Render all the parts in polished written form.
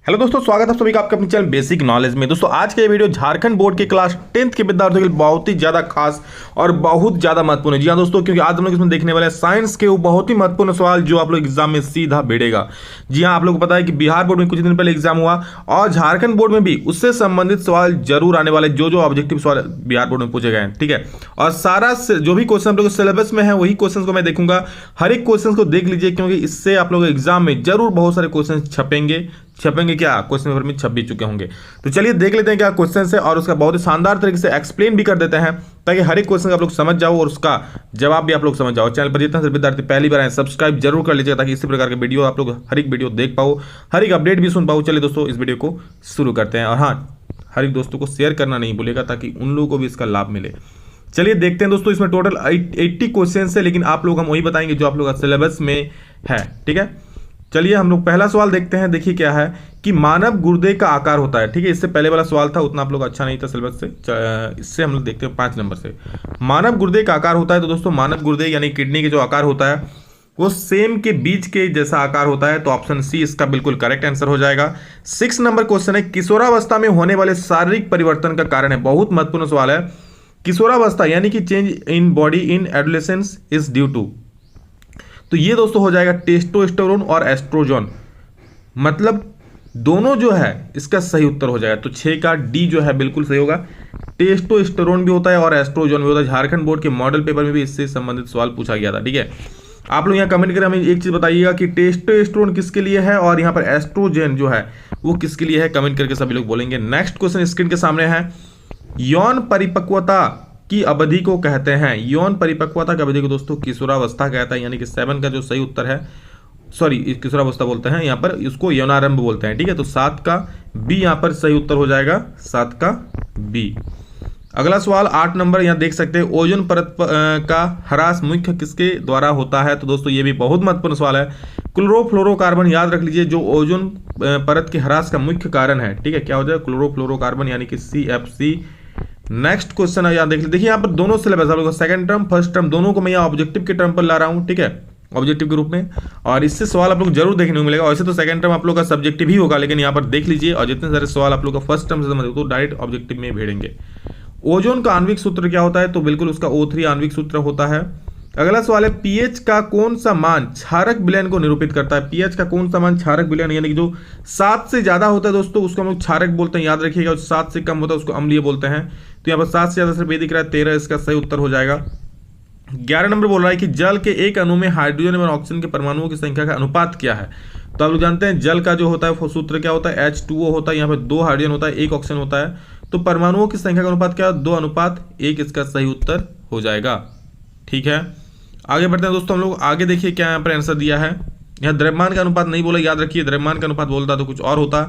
Hello दोस्तों, स्वागत है सभी का आपके अपने चैनल बेसिक नॉलेज में। दोस्तों आज का ये वीडियो झारखंड बोर्ड के क्लास 10th के विद्यार्थियों के लिए बहुत ही ज्यादा खास और बहुत ज्यादा महत्वपूर्ण है। जी हाँ दोस्तों, क्योंकि आज हम लोग इसमें देखने वाले हैं साइंस के वो बहुत ही महत्वपूर्ण सवाल जो आप लोग एग्जाम में सीधा भिड़ेगा। जी हाँ, आप लोग को पता है कि बिहार बोर्ड में कुछ दिन पहले एग्जाम हुआ और झारखंड बोर्ड में भी उससे संबंधित सवाल जरूर आने वाले, जो ऑब्जेक्टिव सवाल बिहार बोर्ड में पूछे गए हैं। ठीक है, और सारा जो भी क्वेश्चन आप लोग सिलेबस में है वही क्वेश्चन को मैं देखूंगा। हर एक क्वेश्चन को देख लीजिए, क्योंकि इससे आप लोग एग्जाम में जरूर बहुत सारे क्वेश्चन छपेंगे क्या क्वेश्चन पेपर में छप भी चुके होंगे। तो चलिए देख लेते हैं क्या क्वेश्चन है और उसका बहुत ही शानदार तरीके से एक्सप्लेन भी कर देते हैं, ताकि हर एक क्वेश्चन आप लोग समझ जाओ और उसका जवाब भी आप लोग समझ जाओ। चैनल पर जितना से विद्यार्थी पहली बार आए सब्सक्राइब जरूर कर लीजिएगा, ताकि इसी प्रकार के वीडियो आप लोग हर एक वीडियो देख पाओ, हर एक अपडेट भी सुन पाओ। चलिए दोस्तों इस वीडियो को शुरू करते हैं, और हाँ, हर एक दोस्तों को शेयर करना नहीं भूलेगा, ताकि उन लोगों को भी इसका लाभ मिले। चलिए देखते हैं दोस्तों, इसमें टोटल 80 क्वेश्चन है, लेकिन आप लोग हम वही बताएंगे जो आप लोग का सिलेबस में है। ठीक है, चलिए हम लोग पहला सवाल देखते हैं। देखिए क्या है कि मानव गुर्दे का आकार होता है। ठीक है, इससे पहले वाला सवाल था उतना आप लोग अच्छा नहीं था सिलेबस से। इससे हम लोग देखते हैं 5 नंबर से। मानव गुर्दे का आकार होता है, तो दोस्तों मानव गुर्दे यानी किडनी के जो आकार होता है वो सेम के बीज के जैसा आकार होता है। तो ऑप्शन सी इसका बिल्कुल करेक्ट आंसर हो जाएगा। 6 नंबर क्वेश्चन है, किशोरावस्था में होने वाले शारीरिक परिवर्तन का कारण है। बहुत महत्वपूर्ण सवाल है। किशोरावस्था यानी कि change in body in adolescence is due to, तो ये दोस्तों हो जाएगा टेस्टोस्टेरोन और एस्ट्रोजन, मतलब दोनों जो है इसका सही उत्तर हो जाएगा। तो 6 का डी जो है बिल्कुल सही होगा। टेस्टोस्टेरोन भी होता है और एस्ट्रोजन भी होता है। झारखंड बोर्ड के मॉडल पेपर में भी इससे संबंधित सवाल पूछा गया था। ठीक है, आप लोग यहाँ कमेंट करके हमें एक चीज बताइएगा कि टेस्टोस्टेरोन किसके लिए है और यहाँ पर एस्ट्रोजन जो है वो किसके लिए है। कमेंट करके सभी लोग बोलेंगे। नेक्स्ट क्वेश्चन स्क्रीन के सामने है, यौन परिपक्वता की अवधि को कहते हैं। यौन परिपक्वता की अवधि को दोस्तों किशोरावस्था कहता है, यानी कि 7 का जो सही उत्तर है, सॉरी किशोरावस्था बोलते हैं यहाँ पर, इसको यौनारंभ बोलते हैं। ठीक है, तो 7 का बी यहाँ पर सही उत्तर हो जाएगा, 7 का बी। अगला सवाल 8 नंबर, यहाँ देख सकते हैं ओजोन परत का ह्रास मुख्य किसके द्वारा होता है। तो दोस्तों ये भी बहुत महत्वपूर्ण सवाल है। क्लोरोफ्लोरोकार्बन याद रख लीजिए, जो ओजोन परत के ह्रास का मुख्य कारण है। ठीक है, क्या हो जाएगा, क्लोरोफ्लोरोकार्बन यानी कि CFC। नेक्स्ट क्वेश्चन है, यहाँ देख लीजिए। देखिए यहाँ पर दोनों सिलेबस आप लोगों को सेकंड टर्म फर्स्ट टर्म दोनों को मैं यहाँ ऑब्जेक्टिव के टर्म पर ला रहा हूँ। ठीक है, ऑब्जेक्टिव के रूप में, और इससे सवाल आप लोग जरूर देखने को मिलेगा। वैसे तो सेकंड टर्म आप लोग का सब्जेक्टिव ही होगा, लेकिन यहाँ पर देख लीजिए, और जितने सारे सवाल आप लोग का फर्स्ट टर्म से समझ तो डायरेक्ट ऑब्जेक्टिव में भेड़ेंगे। ओजोन का आणविक सूत्र क्या होता है, तो बिल्कुल उसका O3 आणविक सूत्र होता है। अगला सवाल है, पीएच का कौन सा मान क्षारक विलयन को निरूपित करता है। पीएच का कौन सा मान क्षारक विलयन, यानी कि जो 7 से ज्यादा होता है दोस्तों उसको हम लोग क्षारक बोलते हैं, याद रखिएगा। 7 से कम होता है उसको अम्लीय बोलते हैं। तो यहाँ पर 7 से ज्यादा सिर्फ ये दिख रहा है, 13 इसका सही उत्तर हो जाएगा। 11 नंबर बोल रहा है कि जल के एक अणु में हाइड्रोजन और ऑक्सीजन के परमाणुओं की संख्या का अनुपात क्या है। तो आप लोग जानते हैं जल का जो होता है वो सूत्र क्या होता है, H2O होता है। यहाँ पर 2 हाइड्रोजन होता है, 1 ऑक्सीजन होता है। तो परमाणुओं की संख्या का अनुपात क्या है, 2:1 इसका सही उत्तर हो जाएगा। ठीक है, आगे बढ़ते हैं दोस्तों हम लोग। आगे देखिए क्या यहाँ पर आंसर दिया है। यहाँ द्रव्यमान का अनुपात नहीं बोला, याद रखिए। द्रव्यमान का अनुपात बोलता तो कुछ और होता,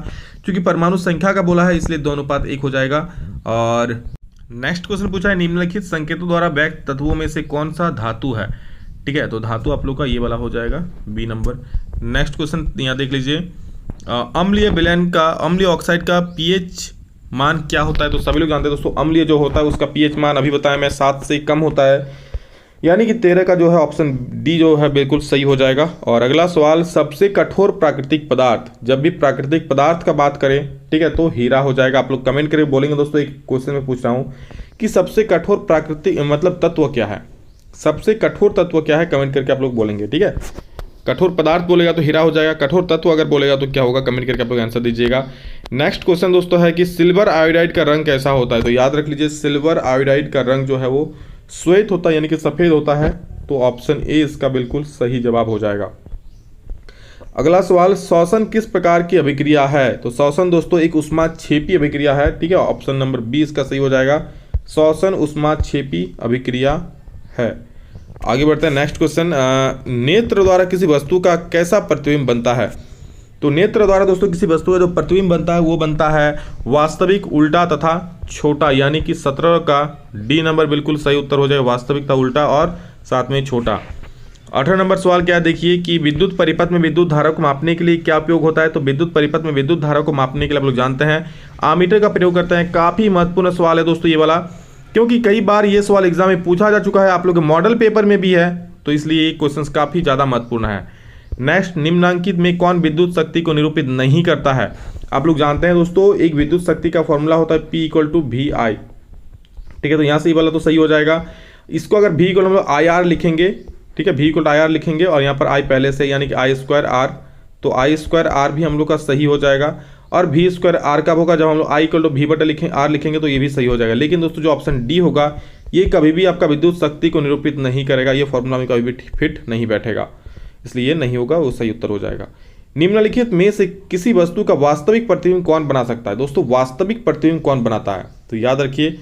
क्योंकि परमाणु संख्या का बोला है, इसलिए 2:1 हो जाएगा। और नेक्स्ट क्वेश्चन पूछा है, निम्नलिखित संकेतों द्वारा व्यक्त तत्वों में से कौन सा धातु है। ठीक है, तो धातु आप लोग का ये वाला हो जाएगा, बी नंबर। नेक्स्ट क्वेश्चन यहाँ देख लीजिए, अम्लीय विलयन का, अम्लीय ऑक्साइड का पीएच मान क्या होता है। तो सभी लोग जानते हैं दोस्तों, अम्लीय जो होता है उसका पीएच मान अभी बताया मैं 7 से कम होता है, यानी कि 13 का जो है ऑप्शन डी जो है बिल्कुल सही हो जाएगा। और अगला सवाल, सबसे कठोर प्राकृतिक पदार्थ। जब भी प्राकृतिक पदार्थ का बात करें, ठीक है, तो हीरा हो जाएगा। आप लोग कमेंट करके बोलेंगे दोस्तों। एक क्वेश्चन में पूछ रहा हूँ कि सबसे कठोर प्राकृतिक मतलब तत्व क्या है, सबसे कठोर तत्व क्या है, कमेंट करके आप लोग बोलेंगे। ठीक है, कठोर पदार्थ बोलेगा तो हीरा हो जाएगा, कठोर तत्व अगर बोलेगा तो क्या होगा, कमेंट करके आप लोग आंसर दीजिएगा। नेक्स्ट क्वेश्चन दोस्तों है कि सिल्वर आयोडाइड का रंग कैसा होता है। तो याद रख लीजिए, सिल्वर आयोडाइड का रंग जो है वो श्वेत होता है, यानी कि सफेद होता है। तो ऑप्शन ए इसका बिल्कुल सही जवाब हो जाएगा। अगला सवाल, श्वसन किस प्रकार की अभिक्रिया है। तो श्वसन दोस्तों एक ऊष्माक्षेपी अभिक्रिया है। ठीक है, ऑप्शन नंबर बी इसका सही हो जाएगा। श्वसन ऊष्माक्षेपी अभिक्रिया है। आगे बढ़ते हैं। नेक्स्ट क्वेश्चन, नेत्र द्वारा किसी वस्तु का कैसा प्रतिबिंब बनता है। तो नेत्र द्वारा दोस्तों किसी वस्तु का जो प्रतिबिंब बनता है वो बनता है वास्तविक, उल्टा तथा छोटा, यानी कि 17 का डी नंबर बिल्कुल सही उत्तर हो जाए। वास्तविक था उल्टा और साथ में छोटा। 18 नंबर सवाल क्या देखिए कि विद्युत परिपथ में विद्युत धारा को मापने के लिए क्या उपयोग होता है। तो विद्युत परिपथ में विद्युत धारा को मापने के लिए आप लोग जानते हैं आमीटर का प्रयोग करते हैं। काफी महत्वपूर्ण सवाल है दोस्तों ये वाला, क्योंकि कई बार ये सवाल एग्जाम में पूछा जा चुका है, आप लोग के मॉडल पेपर में भी है, तो इसलिए ये क्वेश्चन काफी ज्यादा महत्वपूर्ण है। नेक्स्ट, निम्नांकित में कौन विद्युत शक्ति को निरूपित नहीं करता है। आप लोग जानते हैं दोस्तों, एक विद्युत शक्ति का फॉर्मूला होता है P इक्वल टू वी आई, ठीक है। तो यहाँ से ये वाला तो सही हो जाएगा। इसको अगर V इक्वल हम लोग आई आर लिखेंगे, ठीक है, V equal to I R लिखेंगे और यहाँ पर I पहले से यानी कि आई स्क्वायर आर, तो आई स्क्वायर आर भी हम लोग का सही हो जाएगा। और वी स्क्वायर आर कब होगा, जब हम लोग आई इक्वल टू वी बटा लिखें आर लिखेंगे तो ये भी सही हो जाएगा। लेकिन दोस्तों जो ऑप्शन डी होगा ये कभी भी आपका विद्युत शक्ति को निरूपित नहीं करेगा, ये फॉर्मूला में कभी भी फिट नहीं बैठेगा, इसलिए ये नहीं होगा, वो सही उत्तर हो जाएगा। निम्नलिखित में से किसी वस्तु का वास्तविक प्रतिबिंब कौन बना सकता है। दोस्तों वास्तविक प्रतिबिंब कौन बनाता है, तो याद रखिए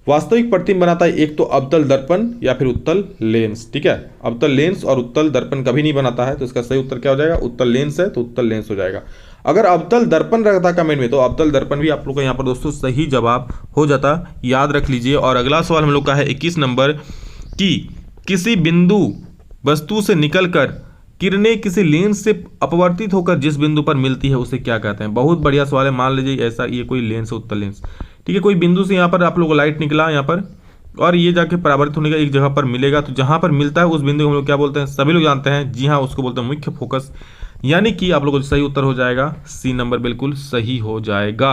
वास्तविक प्रतिबिंब बनाता है एक तो अवतल दर्पण या फिर उत्तल लेंस, ठीक है। अवतल लेंस और उत्तल दर्पण कभी नहीं बनाता है, तो इसका सही उत्तर क्या हो जाएगा, उत्तल लेंस है तो उत्तल लेंस हो जाएगा। अगर अवतल दर्पण रहता कमेंट में तो अवतल दर्पण भी आप लोग का यहाँ पर दोस्तों सही जवाब हो जाता, याद रख लीजिए। और अगला सवाल हम लोग का है 21 नंबर कि किसी बिंदु वस्तु से निकलकर किरणें किसी लेंस से अपवर्तित होकर जिस बिंदु पर मिलती है उसे क्या कहते हैं। बहुत बढ़िया सवाल है। मान लीजिए ऐसा ये कोई लेंस है, उत्तल लेंस, ठीक है, कोई बिंदु से यहाँ पर आप लोगों को लाइट निकला यहाँ पर और ये जाके परावर्तित होने का एक जगह पर मिलेगा, तो जहाँ पर मिलता है उस बिंदु को हम लोग क्या बोलते हैं, सभी लोग जानते हैं, जी हाँ, उसको बोलते हैं मुख्य फोकस। यानी कि आप लोगों को सही उत्तर हो जाएगा सी नंबर, बिल्कुल सही हो जाएगा।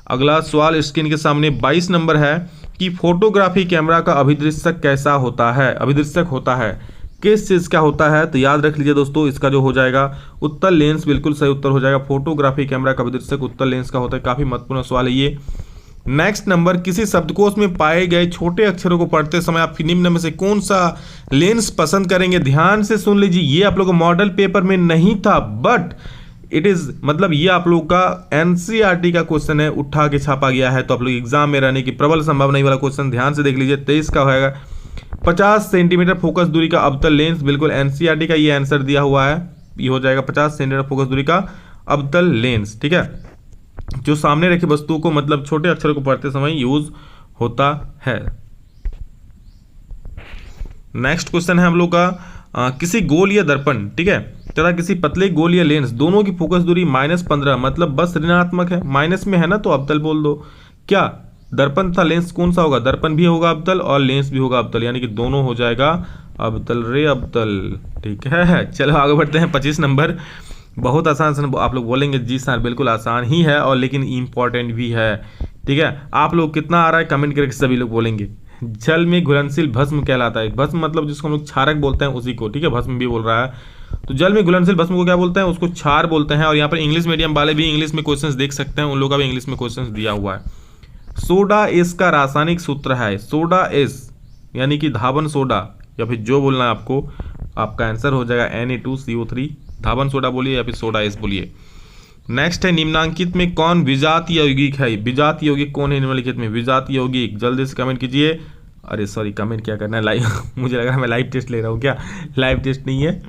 अगला सवाल स्क्रीन के सामने 22 नंबर है कि फोटोग्राफी कैमरा का अभिदृश्यक कैसा होता है, अभिदृश्यक होता है किस चीज का होता है, तो याद रख लीजिए दोस्तों इसका जो हो जाएगा उत्तल लेंस, बिल्कुल सही उत्तर हो जाएगा। फोटोग्राफी कैमरा का अभिदृश्यक उत्तल लेंस का होता है। काफी महत्वपूर्ण सवाल है ये। नेक्स्ट नंबर, किसी शब्दकोश में पाए गए छोटे अक्षरों को पढ़ते समय आप निम्न में से कौन सा लेंस पसंद करेंगे। ध्यान से सुन लीजिए, ये आप लोगों को मॉडल पेपर में नहीं था, बट इट इज मतलब ये आप लोग का एनसीईआरटी का क्वेश्चन है, उठा के छापा गया है, तो आप लोग एग्जाम में रहने की प्रबल संभावना वाला क्वेश्चन ध्यान से देख लीजिए। 23 का होगा 50 सेंटीमीटर फोकस दूरी का अवतल लेंस, बिल्कुल एनसीईआरटी का ये आंसर दिया हुआ है, ये हो जाएगा 50 सेंटीमीटर फोकस दूरी का अवतल लेंस, ठीक है, जो सामने रखी वस्तु को मतलब छोटे अक्षरों को पढ़ते समय यूज होता है। नेक्स्ट क्वेश्चन है हम लोग का किसी गोल या दर्पण, ठीक है, तथा किसी पतले गोल या लेंस दोनों की फोकस दूरी -15 मतलब बस ऋणात्मक है, माइनस में है ना तो अवतल बोल दो। क्या दर्पण तथा लेंस कौन सा होगा, दर्पण भी होगा अवतल और लेंस भी होगा अवतल, यानी कि दोनों हो जाएगा अवतल रे अवतल, ठीक है। चलो आगे बढ़ते हैं 25 नंबर। बहुत आसान आप लोग बोलेंगे जी सर बिल्कुल आसान ही है और लेकिन इम्पॉर्टेंट भी है, ठीक है। आप लोग कितना आ रहा है कमेंट करके सभी लोग बोलेंगे। जल में घुलनशील भस्म कहलाता है, भस्म मतलब जिसको हम लोग क्षारक बोलते हैं उसी को, ठीक है, भस्म भी बोल रहा है, तो जल में घुलनशील भस्म को क्या बोलते हैं, उसको क्षार बोलते हैं। और यहाँ पर इंग्लिश मीडियम वाले भी इंग्लिश में क्वेश्चंस देख सकते हैं, उन लोगों का भी इंग्लिश में क्वेश्चंस दिया हुआ है। सोडा एस का रासायनिक सूत्र है, सोडा एस यानी कि धावन सोडा या फिर जो बोलना है आपको, आपका आंसर हो जाएगा Na2CO3, धावन सोडा बोलिए या फिर सोडा एस बोलिए। नेक्स्ट है निम्नांकित में कौन विजातीय यौगिक है, विजातीय यौगिक कौन है निम्नलिखित में, विजातीय यौगिक, जल्दी से कमेंट कीजिए। अरे सॉरी कमेंट क्या करना है, लाइव मुझे लग रहा है मैं लाइव टेस्ट ले रहा हूँ, क्या लाइव टेस्ट नहीं है,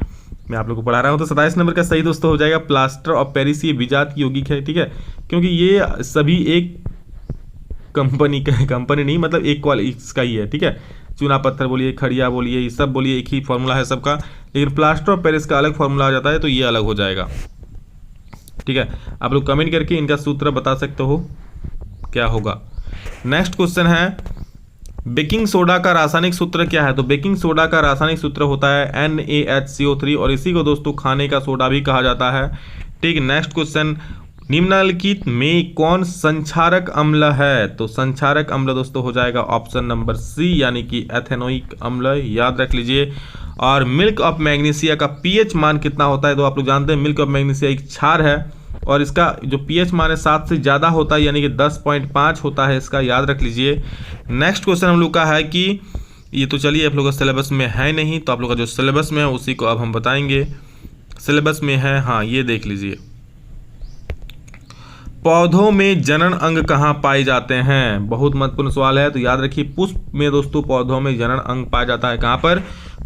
मैं आप लोग को पढ़ा रहा हूँ। तो 27 नंबर का सही दोस्तों हो जाएगा प्लास्टर ऑफ पेरिस, ये विजातीय यौगिक है, ठीक है, क्योंकि ये सभी एक कंपनी का, कंपनी नहीं मतलब एक क्वालिटी का ही है, ठीक है। चूना पत्थर बोलिए, खड़िया बोलिए, ये सब बोलिए, एक ही फॉर्मूला है सबका, लेकिन प्लास्टर ऑफ पेरिस का अलग फॉर्मूला आ जाता है, तो ये अलग हो जाएगा, ठीक है। आप लोग कमेंट करके इनका सूत्र बता सकते हो क्या होगा। नेक्स्ट क्वेश्चन है बेकिंग सोडा का रासायनिक सूत्र क्या है, तो बेकिंग सोडा का रासायनिक सूत्र होता है NaHCO3 और इसी को दोस्तों खाने का सोडा भी कहा जाता है, ठीक। नेक्स्ट क्वेश्चन, निम्नलिखित में कौन संक्षारक अम्ल है, तो संक्षारक अम्ल दोस्तों हो जाएगा ऑप्शन नंबर सी यानी कि एथेनोइक अम्ल, याद रख लीजिए। और मिल्क ऑफ मैग्नीशिया का पीएच मान कितना होता है, तो आप लोग जानते हैं मिल्क ऑफ मैग्नीशिया एक क्षार है और इसका जो पीएच मान है 7 से ज़्यादा होता है, यानी कि 10.5 होता है इसका, याद रख लीजिए। नेक्स्ट क्वेश्चन हम लोग का है कि ये तो चलिए आप लोग का सिलेबस में है नहीं, तो आप लोग का जो सिलेबस में है उसी को अब हम बताएंगे। सिलेबस में है, हाँ ये देख लीजिए, पौधों में जनन अंग कहाँ पाए जाते हैं, बहुत महत्वपूर्ण सवाल है, तो याद रखिए पुष्प में दोस्तों पौधों में जनन अंग पाया जाता है, कहाँ पर,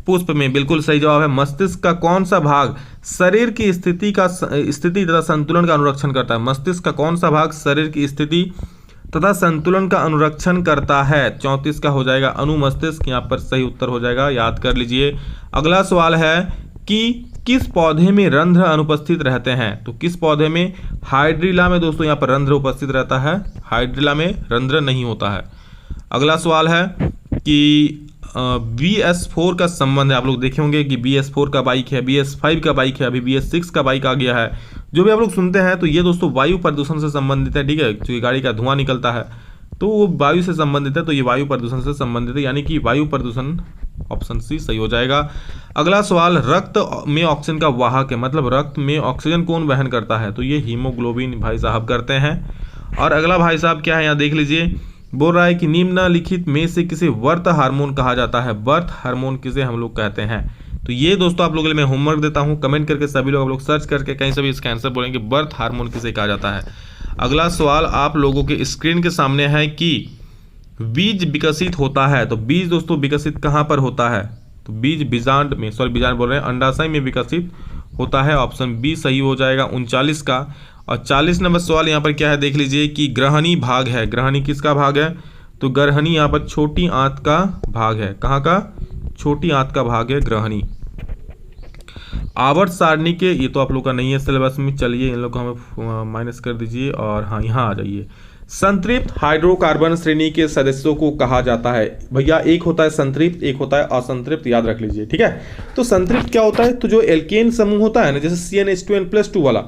पुष्प में, बिल्कुल सही जवाब है। मस्तिष्क का कौन सा भाग शरीर की स्थिति तथा संतुलन का अनुरक्षण करता है, मस्तिष्क का कौन सा भाग शरीर की स्थिति तथा संतुलन का अनुरक्षण करता है, 34 का हो जाएगा अनुमस्तिष्क, यहाँ पर सही उत्तर हो जाएगा, याद कर लीजिए। अगला सवाल है कि किस पौधे में रंध्र अनुपस्थित रहते हैं, तो किस पौधे में, हाइड्रिला में दोस्तों यहाँ पर रंध्र उपस्थित रहता है, हाइड्रिला में रंध्र नहीं होता है। अगला सवाल है कि BS4 का संबंध है, आप लोग देखे होंगे कि BS4 का बाइक है, BS5 का बाइक है, अभी BS6 का बाइक आ गया है, जो भी आप लोग सुनते हैं तो ये दोस्तों वायु प्रदूषण से संबंधित है, ठीक है, क्योंकि गाड़ी का धुआं निकलता है तो वो वायु से संबंधित है, तो ये वायु प्रदूषण से संबंधित है, यानी कि वायु प्रदूषण ऑप्शन सी सही हो जाएगा। अगला सवाल, रक्त में ऑक्सीजन का वाहक है, मतलब रक्त में ऑक्सीजन कौन वहन करता है, तो ये हीमोग्लोबिन भाई साहब करते हैं। और अगला भाई साहब क्या है यहाँ देख लीजिए, बोल रहा है कि निम्नलिखित में से किसे वर्त हार्मोन कहा जाता है, वर्त हार्मोन किसे हम लोग कहते हैं। तो ये दोस्तों आप लोगों के लिए मैं होमवर्क देता हूँ, कमेंट करके सभी लोग आप लोग सर्च करके कहीं से भी इसका आंसर बोलेंगे बर्थ हार्मोन किसे कहा जाता है। अगला सवाल आप लोगों के स्क्रीन के सामने है कि बीज विकसित होता है, तो बीज दोस्तों विकसित कहाँ पर होता है, तो बीज बीजांड में, सॉरी बीजांड बोल रहे हैं, अंडाशय में विकसित होता है, ऑप्शन बी सही हो जाएगा 39 का। और 40 नंबर सवाल यहाँ पर क्या है देख लीजिए कि ग्रहणी भाग है, ग्रहणी किसका भाग है, तो ग्रहणी यहाँ पर छोटी आंत का भाग है, कहाँ का, छोटी आंत का भाग है ग्रहणी। आवर्त सारणी के, ये तो आप लोग का नहीं है सिलेबस में, चलिए इन लोग को हमें माइनस कर दीजिए और हाँ यहाँ आ जाइए। संतृप्त हाइड्रोकार्बन श्रेणी के सदस्यों को कहा जाता है, भैया एक होता है संतृप्त, एक होता है असंतृप्त, याद रख लीजिए, ठीक है। तो संतृप्त क्या होता है, तो जो एल्केन समूह होता है ना, जैसे CnH2n+2 वाला,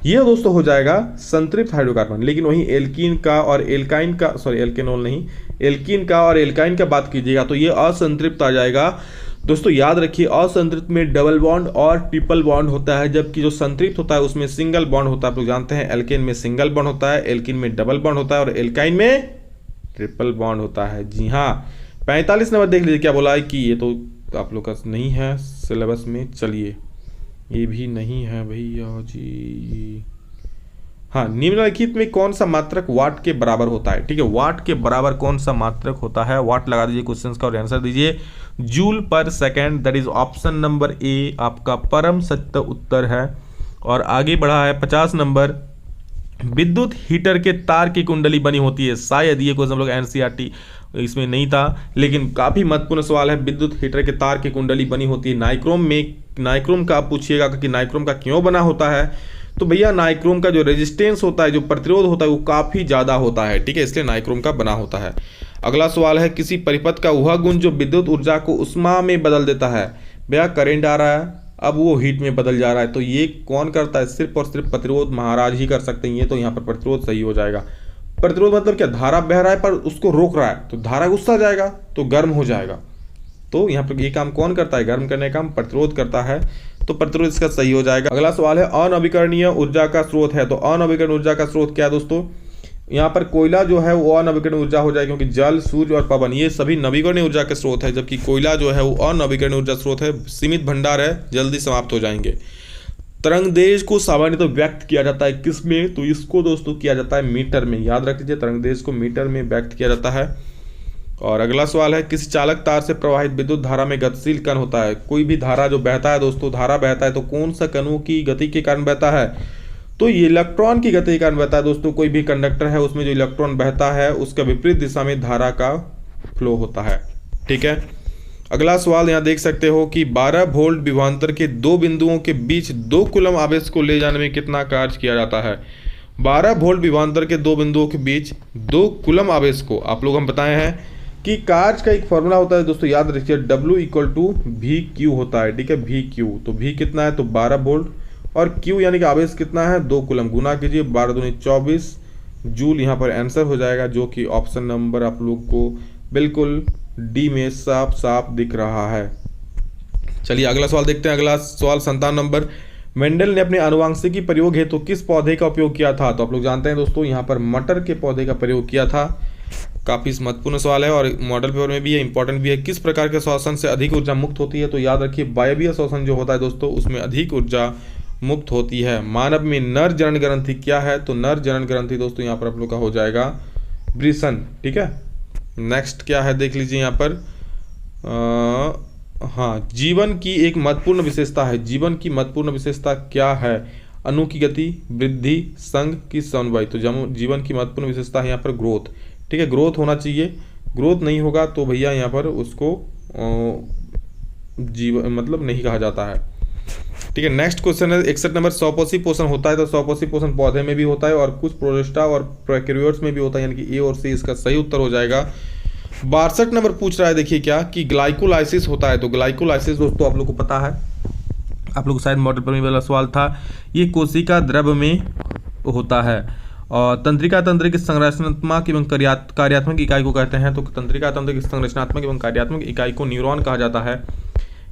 ये दोस्तों हो जाएगा संतृप्त हाइड्रोकार्बन। लेकिन वही एल्कीन का और एल्काइन का, सॉरी एल्केनॉल नहीं, एल्कीन का और एल्काइन का बात कीजिएगा तो ये असंतृप्त आ जाएगा। दोस्तों याद रखिए, असंतृप्त में डबल बॉन्ड और ट्रिपल बॉन्ड होता है, जबकि जो संतृप्त होता है उसमें सिंगल बॉन्ड होता है। आप लोग जानते हैं एल्केन में सिंगल बॉन्ड होता है, एल्कीन में डबल बॉन्ड होता है और एल्काइन में ट्रिपल बॉन्ड होता है। जी हाँ, 45 नंबर देख लीजिए क्या बोला है कि ये तो आप लोग का नहीं है सिलेबस में, चलिए ये भी नहीं है भैया जी। हाँ, निम्नलिखित में कौन सा मात्रक वाट के बराबर होता है, ठीक है, वाट के बराबर कौन सा मात्रक होता है, वाट लगा दीजिए क्वेश्चन का और आंसर दीजिए जूल पर second, that is option number A आपका परम सत्य उत्तर है। और आगे बढ़ा है 50 नंबर, विद्युत हीटर के तार की कुंडली बनी होती है, शायद ये क्वेश्चन हम लोग एनसीईआरटी इसमें नहीं था, लेकिन काफी महत्वपूर्ण सवाल है। विद्युत हीटर के तार की कुंडली बनी होती है नाइक्रोम में, नाइक्रोम का आप पूछिएगा कि नाइक्रोम का क्यों बना होता है, तो भैया नाइक्रोम का जो रेजिस्टेंस होता है, जो प्रतिरोध होता है वो काफी ज्यादा होता है, ठीक है, इसलिए नाइक्रोम का बना होता है। अगला सवाल है, किसी परिपथ का वह गुण जो विद्युत ऊर्जा को उष्मा में बदल देता है, भैया करंट आ रहा है अब वो हीट में बदल जा रहा है, तो ये कौन करता है, सिर्फ और सिर्फ प्रतिरोध महाराज ही कर सकते हैं, ये तो यहाँ पर प्रतिरोध सही हो जाएगा। प्रतिरोध मतलब क्या, धारा बह रहा है पर उसको रोक रहा है, तो धारा गुस्सा जाएगा तो गर्म हो जाएगा, तो यहाँ पर ये काम कौन करता है, गर्म करने का काम प्रतिरोध करता है, तो प्रतिरोध इसका सही हो जाएगा। अगला सवाल है, अनवीकरणीय ऊर्जा का स्रोत है, तो अनवीकरणीय ऊर्जा का स्रोत क्या है दोस्तों, यहाँ पर कोयला जो है वो अनवीकरणीय ऊर्जा हो जाएगी, क्योंकि जल, सूर्य और पवन ये सभी नवीकरणीय ऊर्जा के स्रोत है, जबकि कोयला जो है वो अनवीकरणीय ऊर्जा स्रोत है, सीमित भंडार है, जल्दी समाप्त हो जाएंगे। तरंगदैर्घ्य को सामान्य तो व्यक्त किया जाता है किस में, तो इसको दोस्तों किया जाता है मीटर में, याद रख लीजिए तरंगदैर्घ्य को मीटर में व्यक्त किया जाता है। और अगला सवाल है, किसी चालक तार से प्रवाहित विद्युत धारा में गतिशील कण होता है, कोई भी धारा जो बहता है दोस्तों, धारा बहता है तो कौन सा कणों की गति के कारण बहता है, तो ये इलेक्ट्रॉन की गति के कारण बहता है दोस्तों। कोई भी कंडक्टर है उसमें जो इलेक्ट्रॉन बहता है उसका विपरीत दिशा में धारा का फ्लो होता है, ठीक है। अगला सवाल यहाँ देख सकते हो कि 12 वोल्ट विभवांतर के दो बिंदुओं के बीच 2 कूलम आवेश को ले जाने में कितना कार्य किया जाता है। 12 वोल्ट विभवांतर के दो बिंदुओं के बीच 2 कूलम आवेश को आप लोग हम बताए हैं कि कार्य का एक फॉर्मूला होता है दोस्तों, याद रखिए W = VQ होता है, ठीक है, VQ। तो V कितना है, तो 12 वोल्ट, और Q यानी कि आवेश कितना है, 2 कूलम, गुना कीजिए 12 दूनी 24 जूल, यहाँ पर आंसर हो जाएगा, जो कि ऑप्शन नंबर आप लोग को बिल्कुल डी में साफ साफ दिख रहा है। चलिए अगला सवाल देखते हैं। अगला सवाल 57 नंबर, मेंडल ने अपने आनुवांशिकी प्रयोग हेतु तो किस पौधे का उपयोग किया था, तो आप लोग जानते हैं दोस्तों यहाँ पर मटर के पौधे का प्रयोग किया था। काफी महत्वपूर्ण सवाल है और मॉडल पेपर में भी है, इंपॉर्टेंट भी है। किस प्रकार के श्वसन से अधिक ऊर्जा मुक्त होती है, तो याद रखिए वायवीय श्वसन जो होता है दोस्तों उसमें अधिक ऊर्जा मुक्त होती है। मानव में नर जनन ग्रंथि क्या है, तो नर जनन ग्रंथि दोस्तों यहाँ पर आप लोग का हो जाएगा वृषण, ठीक है। नेक्स्ट क्या है देख लीजिए यहाँ पर, हाँ, जीवन की एक महत्वपूर्ण विशेषता है, जीवन की महत्वपूर्ण विशेषता क्या है, अणु की गति, वृद्धि, संघ की समन्वय। तो जीवन की महत्वपूर्ण विशेषता है यहाँ पर ग्रोथ, ठीक है, ग्रोथ होना चाहिए, ग्रोथ नहीं होगा तो भैया यहाँ पर उसको जीवन मतलब नहीं कहा जाता है, ठीक है। नेक्स्ट क्वेश्चन है 61 नंबर, स्वपोषी पोषण होता है, तो स्वपोषी पोषण पौधे में भी होता है और कुछ प्रोटिस्टा और प्रोकैरियोट्स में भी होता है, यानी कि ए और सी इसका सही उत्तर हो जाएगा। 62 नंबर पूछ रहा है, देखिए क्या कि ग्लाइकोलाइसिस होता है, तो ग्लाइकोलाइसिस दोस्तों आप लोग को पता है आप लोग शायद मॉडल पर वाला सवाल था। ये कोशिका द्रव्य में होता है। और तंत्रिका तंत्र की संरचनात्मक एवं कार्यात्मक इकाई को कहते हैं। तो तंत्रिका तंत्र की संरचनात्मक एवं कार्यात्मक इकाई को न्यूरॉन कहा जाता है।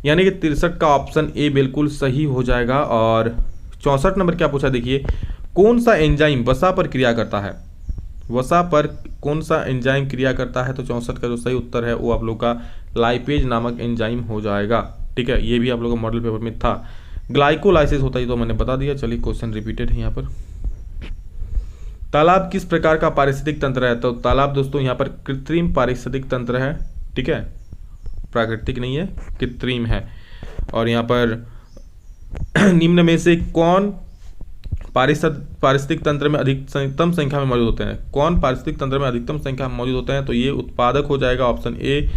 यानी कि 63 का ऑप्शन ए बिल्कुल सही हो जाएगा। और 64 नंबर क्या पूछा, देखिए कौन सा एंजाइम वसा पर क्रिया करता है। वसा पर कौन सा एंजाइम क्रिया करता है। तो 64 का जो सही उत्तर है वो आप लोग का लाइपेज नामक एंजाइम हो जाएगा। ठीक है, ये भी आप लोग का मॉडल पेपर में था। ग्लाइकोलाइसिस होता है तो मैंने बता दिया। चलिए क्वेश्चन रिपीटेड है यहाँ पर। तालाब किस प्रकार का पारिस्थितिक तंत्र है। तो तालाब दोस्तों यहाँ पर कृत्रिम पारिस्थितिक तंत्र है। ठीक है, प्राकृतिक नहीं है, कृत्रिम है। और यहाँ पर निम्न में से कौन पारिस्थितिक तंत्र में अधिकतम संख्या में मौजूद होते हैं। कौन पारिस्थितिक तंत्र में अधिकतम संख्या में मौजूद होते हैं। तो ये उत्पादक हो जाएगा, ऑप्शन ए।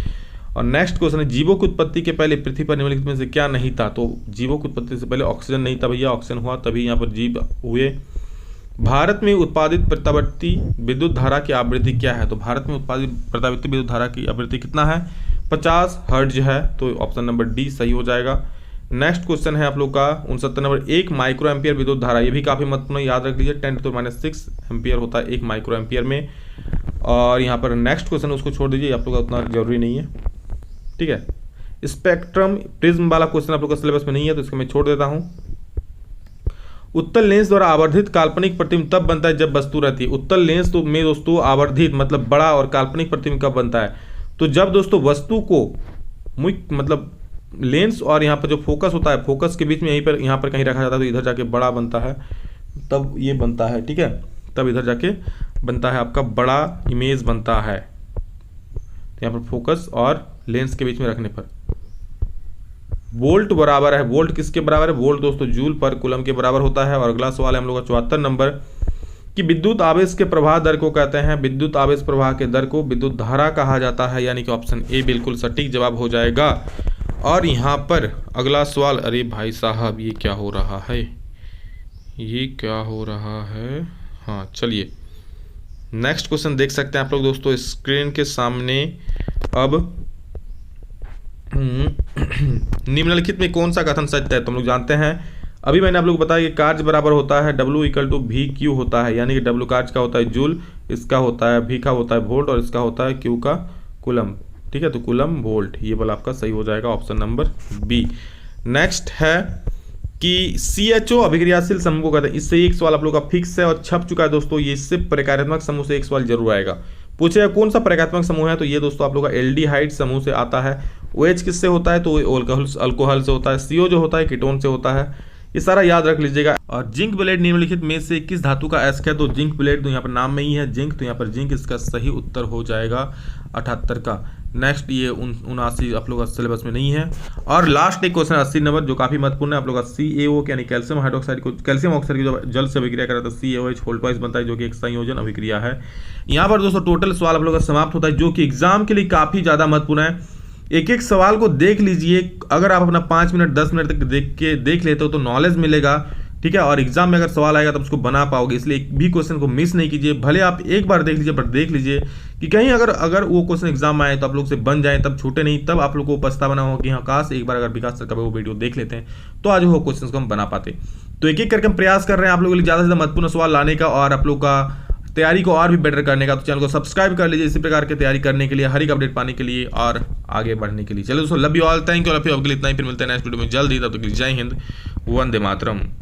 और नेक्स्ट क्वेश्चन है, जीवों की उत्पत्ति के पहले पृथ्वी पर निम्नलिखित में से क्या नहीं था। तो जीवों की उत्पत्ति से पहले ऑक्सीजन नहीं था भैया, ऑक्सीजन हुआ तभी यहाँ पर जीव हुए। भारत में उत्पादित प्रत्यावर्ती विद्युत धारा की आवृत्ति क्या है। तो भारत में उत्पादित प्रत्यावर्ती विद्युत धारा की आवृत्ति कितना है, 50 हर्ट्ज है। तो ऑप्शन नंबर डी सही हो जाएगा। नेक्स्ट क्वेश्चन है आप लोग का 69 नंबर, 1 माइक्रो एम्पियर विद्युत धारा, ये भी काफी महत्वपूर्ण, याद रख लीजिए 10⁻⁶ एम्पियर होता है 1 माइक्रो एम्पियर में। और यहाँ पर नेक्स्ट क्वेश्चन उसको छोड़ दीजिए, आप लोग का उतना जरूरी नहीं है। ठीक है, स्पेक्ट्रम प्रिज्म वाला क्वेश्चन आप लोग का सिलेबस में नहीं है तो इसको मैं छोड़ देता हूँ। उत्तल लेंस द्वारा आवर्धित काल्पनिक प्रतिबिंब तब बनता है जब वस्तु रहती है। उत्तल लेंस तो में दोस्तों आवर्धित मतलब बड़ा और काल्पनिक प्रतिबिंब कब बनता है। तो जब दोस्तों वस्तु को मतलब लेंस और यहाँ पर जो फोकस होता है, फोकस के बीच में यहाँ पर कहीं रखा जाता है तो इधर जाके बड़ा बनता है, तब ये बनता है। ठीक है, तब इधर जाके बनता है आपका बड़ा इमेज बनता है। तो यहाँ पर फोकस और लेंस के बीच में रखने पर वोल्ट बराबर है। वोल्ट किसके बराबर है, वोल्ट दोस्तों जूल पर कूलम के बराबर होता है। और अगला सवाल है हम लोग का 74 नंबर कि विद्युत आवेश के प्रवाह दर को कहते हैं, विद्युत आवेश प्रवाह के दर को विद्युत धारा कहा जाता है। यानी कि ऑप्शन ए बिल्कुल सटीक जवाब हो जाएगा। और यहाँ पर अगला सवाल, अरे भाई साहब ये क्या हो रहा है, ये क्या हो रहा है। हाँ चलिए नेक्स्ट क्वेश्चन देख सकते हैं आप लोग दोस्तों स्क्रीन के सामने। अब निम्नलिखित में कौन सा कथन सत्य है। तो हम लोग जानते हैं, अभी मैंने आप लोग बताया कि कार्य बराबर होता है W = VQ होता है। यानी कि W कार्य का होता है जूल, इसका होता है V का होता है वोल्ट और इसका होता है Q का कूलम। ठीक है, तो कूलम वोल्ट, ये वाला आपका सही हो जाएगा, ऑप्शन नंबर बी। नेक्स्ट है कि CHO अभिक्रियाशील समूह को कहते हैं। इससे एक सवाल आप लोग का फिक्स है और छप चुका है दोस्तों। ये इससे प्रकार्यात्मक समूह से एक सवाल जरूर आएगा, पूछेगा कौन सा प्रकार्यात्मक समूह है। तो ये दोस्तों आप लोग का एल्डिहाइड समूह से आता है। OH किससे होता है, तो अल्कोहल से होता है। CO जो होता है कीटोन से होता है। ये सारा याद रख लीजिएगा। और जिंक ब्लेड निम्नलिखित में से किस धातु का अयस्क है। तो जिंक ब्लेड तो यहाँ पर नाम में ही है जिंक, तो यहाँ पर जिंक इसका सही उत्तर हो जाएगा 78 का। नेक्स्ट ये 79 आप लोग का सिलेबस में नहीं है। और लास्ट एक क्वेश्चन 80 नंबर जो काफी महत्वपूर्ण है आप लोग का CaO यानी कैल्शियम हाइड्रोक्साइड को कैल्शियम ऑक्साइड की जो जल से अभिक्रिया कराता है CaOH वोल्टवाइज बनता है, जो कि एक संयोजन अभिक्रिया है। यहाँ पर दोस्तों टोटल सवाल आप लोग का समाप्त होता है, जो कि एग्जाम के लिए काफी ज्यादा महत्वपूर्ण है। एक एक सवाल को देख लीजिए, अगर आप अपना 5 मिनट 10 मिनट तक देख लेते हो तो नॉलेज मिलेगा। ठीक है, और एग्जाम में अगर सवाल आएगा तो उसको बना पाओगे, इसलिए एक भी क्वेश्चन को मिस नहीं कीजिए। भले आप एक बार देख लीजिए, पर देख लीजिए कि कहीं अगर वो क्वेश्चन एग्जाम में आए तो आप लोग से बन जाए, तब छूटे नहीं, तब आप लोग को पछतावा ना हो कि हाँ काश एक बार अगर विकास सर का वो वीडियो देख लेते हैं तो आज वो क्वेश्चन को हम बना पाते। तो एक एक करके हम प्रयास कर रहे हैं आप लोगों के लिए ज़्यादा से ज़्यादा महत्वपूर्ण सवाल लाने का और आप लोग का तैयारी को और भी बेटर करने का। तो चैनल को सब्सक्राइब कर लीजिए इसी प्रकार की तैयारी करने के लिए, हर एक अपडेट पाने के लिए और आगे बढ़ने के लिए। चलो दोस्तों, love you all, thank you all of you. अब के लिए इतना ही, फिर मिलते हैं नेक्स्ट वीडियो में जल्द ही। तब तक के लिए जय हिंद, वंदे मातरम।